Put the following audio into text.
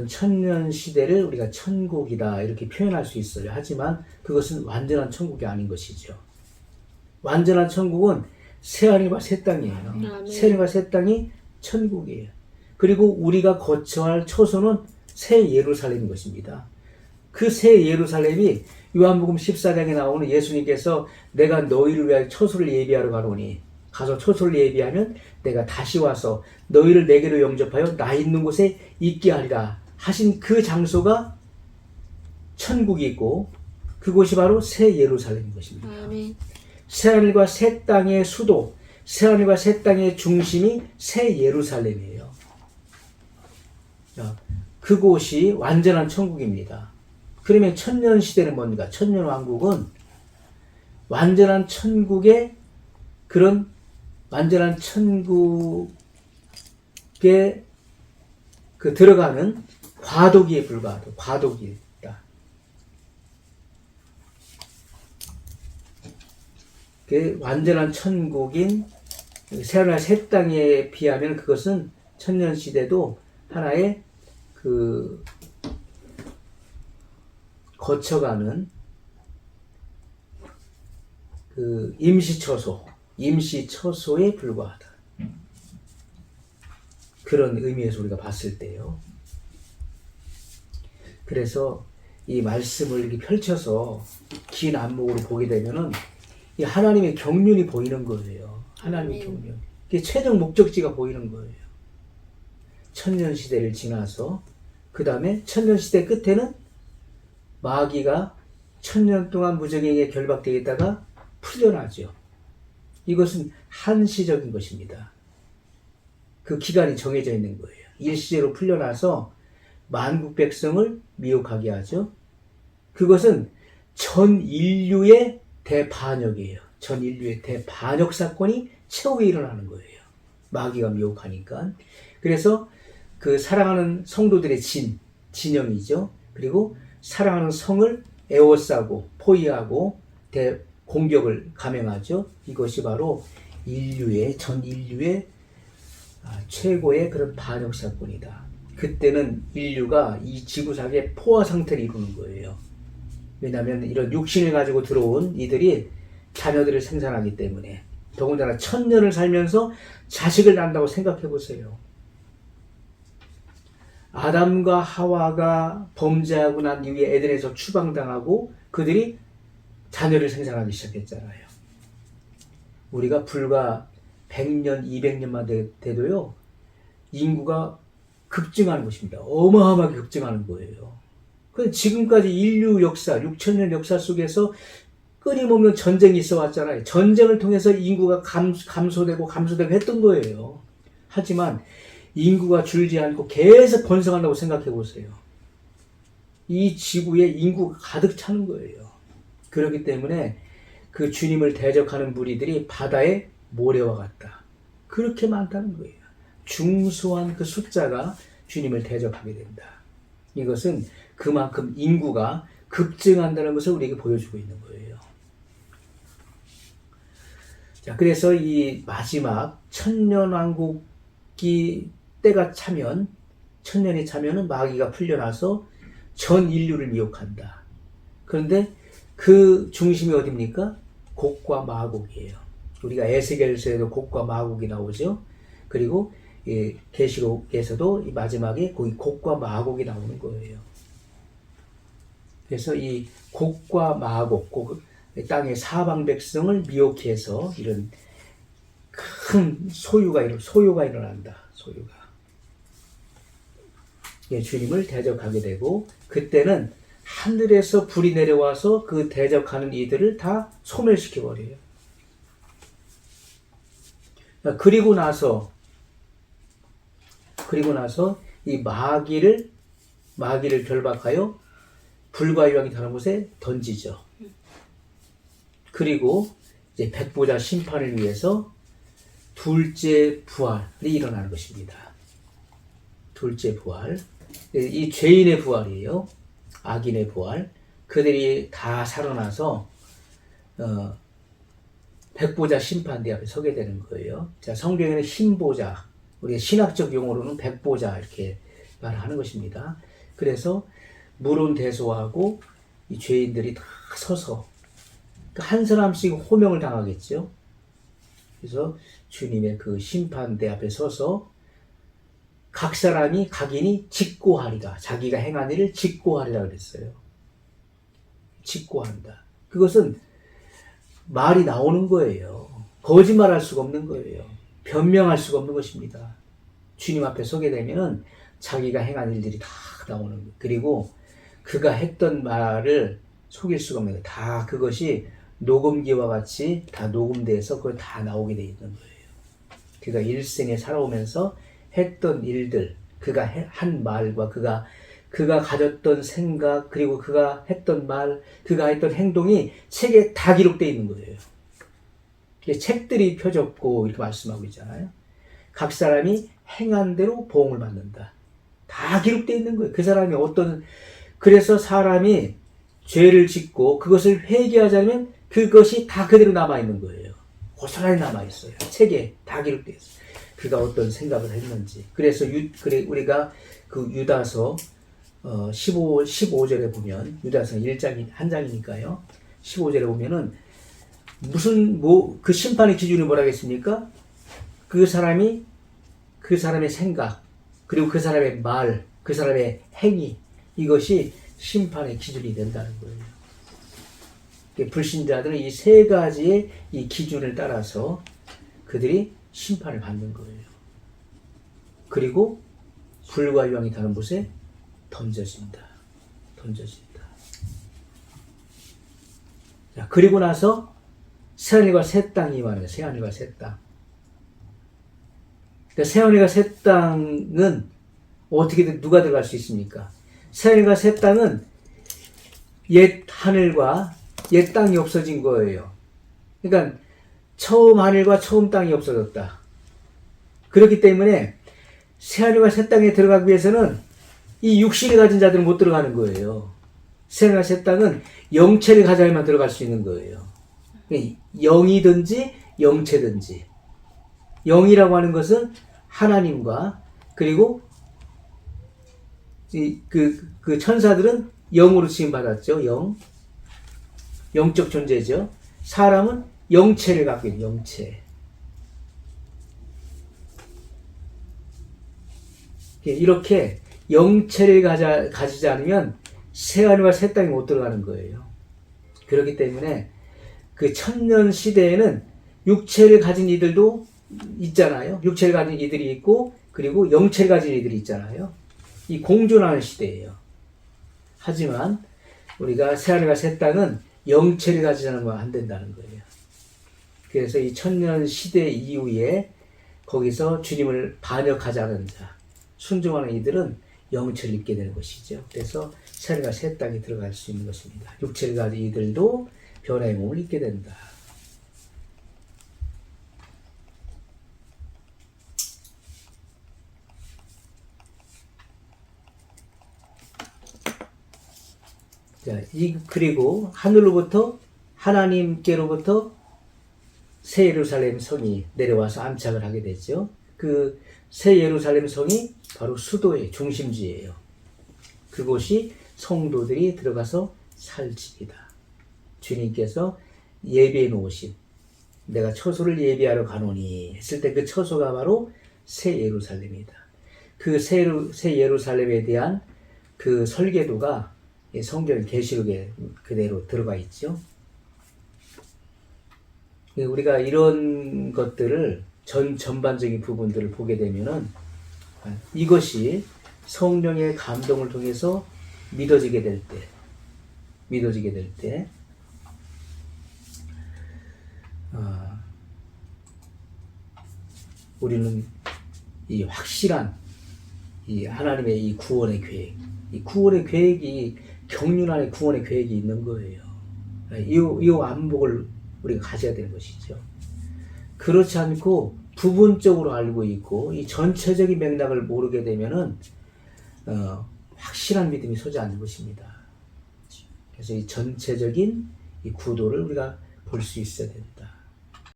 천년 시대를 우리가 천국이다 이렇게 표현할 수 있어요. 하지만 그것은 완전한 천국이 아닌 것이죠. 완전한 천국은 새하늘과 새 땅이에요. 새하늘과 새 땅이 천국이에요. 그리고 우리가 거쳐야 할 처소는 새 예루살렘인 것입니다. 그 새 예루살렘이 요한복음 14장에 나오는 예수님께서 내가 너희를 위하여 처소를 예비하러 가노니 가서 처소를 예비하면 내가 다시 와서 너희를 내게로 영접하여 나 있는 곳에 있게 하리라 하신 그 장소가 천국이 있고 그곳이 바로 새 예루살렘인 것입니다. 아멘. 새하늘과 새 땅의 수도, 새하늘과 새 땅의 중심이 새 예루살렘이에요. 그곳이 완전한 천국입니다. 그러면 천년 시대는 뭡니까? 천년 왕국은 완전한 천국의 그런 완전한 천국에 그 들어가는 과도기에 불과하다. 과도기다. 그 완전한 천국인 새하늘과 새 땅에 비하면 그것은 천년 시대도 하나의 그 거쳐가는 그 임시처소에 불과하다. 그런 의미에서 우리가 봤을 때요. 그래서 이 말씀을 이렇게 펼쳐서 긴 안목으로 보게 되면은 이 하나님의 경륜이 보이는 거예요. 하나님의 경륜. 이게 최종 목적지가 보이는 거예요. 천년 시대를 지나서 그 다음에 천년 시대 끝에는 마귀가 천년 동안 무적에게 결박되어 있다가 풀려나죠. 이것은 한시적인 것입니다. 그 기간이 정해져 있는 거예요. 일시적으로 풀려나서 만국 백성을 미혹하게 하죠. 그것은 전 인류의 대반역이에요. 전 인류의 대반역 사건이 최후에 일어나는 거예요. 마귀가 미혹하니까. 그래서 그 사랑하는 성도들의 진영이죠. 그리고 사랑하는 성을 에워싸고 포위하고 공격을 감행하죠. 이것이 바로 전 인류의 최고의 그런 반역 사건이다. 그때는 인류가 이 지구상의 포화 상태를 이루는 거예요. 왜냐하면 이런 육신을 가지고 들어온 이들이 자녀들을 생산하기 때문에 더군다나 천년을 살면서 자식을 낳는다고 생각해 보세요. 아담과 하와가 범죄하고 난 이후에 에덴에서 추방당하고 그들이 자녀를 생산하기 시작했잖아요. 우리가 불과 100년, 200년만 돼도요, 인구가 급증하는 것입니다. 어마어마하게 급증하는 거예요. 지금까지 인류 역사, 6천년 역사 속에서 끊임없는 전쟁이 있어 왔잖아요. 전쟁을 통해서 인구가 감소되고 했던 거예요. 하지만 인구가 줄지 않고 계속 번성한다고 생각해 보세요. 이 지구에 인구가 가득 차는 거예요. 그렇기 때문에 그 주님을 대적하는 무리들이 바다의 모래와 같다. 그렇게 많다는 거예요. 중소한 그 숫자가 주님을 대적하게 된다. 이것은 그만큼 인구가 급증한다는 것을 우리에게 보여주고 있는 거예요. 자, 그래서 이 마지막 천년왕국이 때가 차면, 천년이 차면은 마귀가 풀려나서 전 인류를 미혹한다. 그런데 그 중심이 어디입니까? 곡과 마곡이에요. 우리가 에스겔서에도 곡과 마곡이 나오죠. 그리고 계시록에서도 이 마지막에 거기 곡과 마곡이 나오는 거예요. 그래서 이 곡과 마곡, 땅의 사방 백성을 미혹해서 이런 큰 소유가 일어난다. 소유가. 주님을 대적하게 되고 그때는 하늘에서 불이 내려와서 그 대적하는 이들을 다 소멸시켜버려요. 그리고 나서 이 마귀를 결박하여 불과 유황이 타는 곳에 던지죠. 그리고 이제 백보자 심판을 위해서 둘째 부활이 일어나는 것입니다. 둘째 부활. 이 죄인의 부활이에요. 악인의 부활. 그들이 다 살아나서 백보자 심판대 앞에 서게 되는 거예요. 자, 성경에는 흰보자, 우리가 신학적 용어로는 백보자 이렇게 말하는 것입니다. 그래서 물은 대소하고 이 죄인들이 다 서서 한 사람씩 호명을 당하겠죠. 그래서 주님의 그 심판대 앞에 서서 각 사람이 각인이 직고하리라. 자기가 행한 일을 직고하리라 그랬어요. 직고한다. 그것은 말이 나오는 거예요. 거짓말할 수가 없는 거예요. 변명할 수가 없는 것입니다. 주님 앞에 서게 되면은 자기가 행한 일들이 다 나오는 거예요. 그리고 그가 했던 말을 속일 수가 없는 거예요. 다 그것이 녹음기와 같이 다 녹음돼서 그걸 다 나오게 돼 있는 거예요. 그가 일생에 살아오면서 했던 일들, 그가 한 말과 그가 가졌던 생각, 그리고 그가 했던 말, 그가 했던 행동이 책에 다 기록되어 있는 거예요. 책들이 펴졌고 이렇게 말씀하고 있잖아요. 각 사람이 행한 대로 보응을 받는다. 다 기록되어 있는 거예요. 그 사람이 그래서 사람이 죄를 짓고 그것을 회개하자면 그것이 다 그대로 남아있는 거예요. 고스란히 남아있어요. 책에 다 기록되어 있어요. 그가 어떤 생각을 했는지. 그래서 우리가 그 유다서 15절에 보면, 유다서 1장, 한 장이니까요. 15절에 보면은 그 심판의 기준이 뭐라겠습니까? 그 사람의 생각, 그리고 그 사람의 말, 그 사람의 행위, 이것이 심판의 기준이 된다는 거예요. 불신자들은 이 세 가지의 이 기준을 따라서 그들이 심판을 받는 거예요. 그리고 불과 유황이 다른 곳에 던져진다. 자, 그리고 나서 새하늘과 새 땅이 임하는, 새하늘과 새 땅. 그러니까 새하늘과 새 땅은 어떻게 누가 들어갈 수 있습니까? 새하늘과 새 땅은 옛 하늘과 옛 땅이 없어진 거예요. 그러니까 처음 하늘과 처음 땅이 없어졌다. 그렇기 때문에 새하늘과 새 땅에 들어가기 위해서는 이 육신을 가진 자들은 못 들어가는 거예요. 새하늘과 새 땅은 영체를 가져야만 들어갈 수 있는 거예요. 영이든지 영체든지. 영이라고 하는 것은 하나님과, 그리고 그 천사들은 영으로 지음받았죠. 영적 존재죠. 사람은 영체를 갖고 있는 영체. 이렇게 영체를 가지지 않으면 새하늘과 새 땅이 못 들어가는 거예요. 그렇기 때문에 그 천년 시대에는 육체를 가진 이들도 있잖아요. 육체를 가진 이들이 있고, 그리고 영체를 가진 이들이 있잖아요. 이 공존하는 시대예요. 하지만 우리가 새하늘과 새 땅은 영체를 가지지 않으면 안 된다는 거예요. 그래서 이 천년 시대 이후에 거기서 주님을 반역하지 않은 자, 순종하는 이들은 영체를 입게 되는 것이죠. 그래서 새하늘과 새 땅에 들어갈 수 있는 것입니다. 육체를 가진 이들도 변화의 몸을 입게 된다. 자, 그리고 하늘로부터, 하나님께로부터 새 예루살렘 성이 내려와서 안착을 하게 됐죠. 그 새 예루살렘 성이 바로 수도의 중심지예요. 그곳이 성도들이 들어가서 살 집이다. 주님께서 예비해 놓으신, 내가 처소를 예비하러 가노니 했을 때 그 처소가 바로 새 예루살렘이다. 그 새 예루살렘에 대한 그 설계도가 성경 계시록에 그대로 들어가 있죠. 우리가 이런 것들을 전반적인 부분들을 보게 되면은 이것이 성령의 감동을 통해서 믿어지게 될 때, 우리는 이 확실한 이 하나님의 이 구원의 계획, 이 구원의 계획이 경륜 안에 구원의 계획이 있는 거예요. 이 안목을 우리가 가져야 되는 것이죠. 그렇지 않고 부분적으로 알고 있고 이 전체적인 맥락을 모르게 되면은 확실한 믿음이 서지 않는 것입니다. 그래서 이 전체적인 이 구도를 우리가 볼 수 있어야 된다.